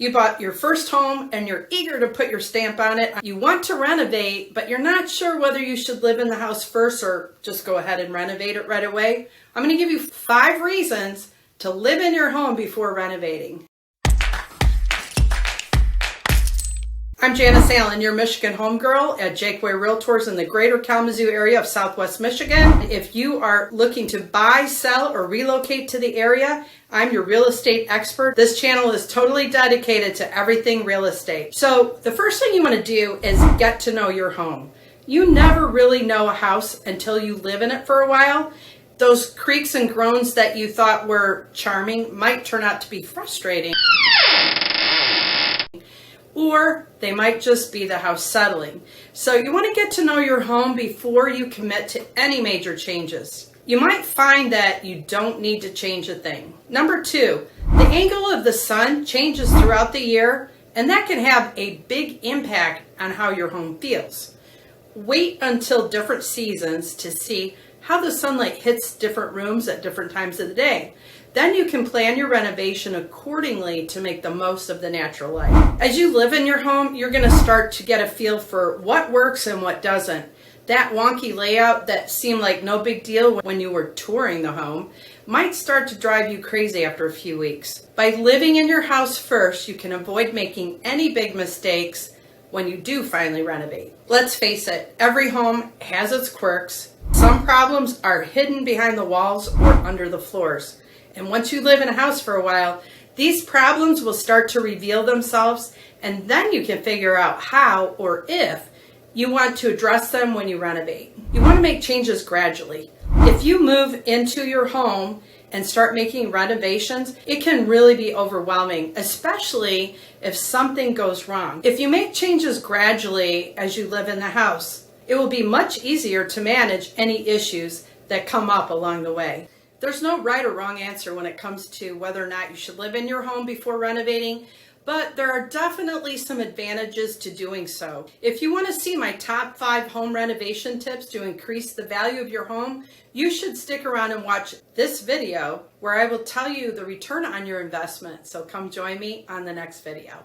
You bought your first home and you're eager to put your stamp on it. You want to renovate, but you're not sure whether you should live in the house first or just go ahead and renovate it right away. I'm going to give you 5 reasons to live in your home before renovating. I'm Janice Allen, your Michigan homegirl at Jaqua Realtors in the greater Kalamazoo area of Southwest Michigan. If you are looking to buy, sell, or relocate to the area, I'm your real estate expert. This channel is totally dedicated to everything real estate. So the first thing you want to do is get to know your home. You never really know a house until you live in it for a while. Those creaks and groans that you thought were charming might turn out to be frustrating. Or they might just be the house settling. So you want to get to know your home before you commit to any major changes. You might find that you don't need to change a thing. Number 2, the angle of the sun changes throughout the year, and that can have a big impact on how your home feels. Wait until different seasons to see how the sunlight hits different rooms at different times of the day. Then you can plan your renovation accordingly to make the most of the natural light. As you live in your home, you're going to start to get a feel for what works and what doesn't. That wonky layout that seemed like no big deal when you were touring the home might start to drive you crazy after a few weeks. By living in your house first, you can avoid making any big mistakes when you do finally renovate. Let's face it, every home has its quirks. Some problems are hidden behind the walls or under the floors. And once you live in a house for a while, these problems will start to reveal themselves, and then you can figure out how or if you want to address them when you renovate. You want to make changes gradually. If you move into your home and start making renovations, it can really be overwhelming, especially if something goes wrong. If you make changes gradually as you live in the house, it will be much easier to manage any issues that come up along the way. There's no right or wrong answer when it comes to whether or not you should live in your home before renovating, but there are definitely some advantages to doing so. If you want to see my top 5 home renovation tips to increase the value of your home, you should stick around and watch this video where I will tell you the return on your investment. So come join me on the next video.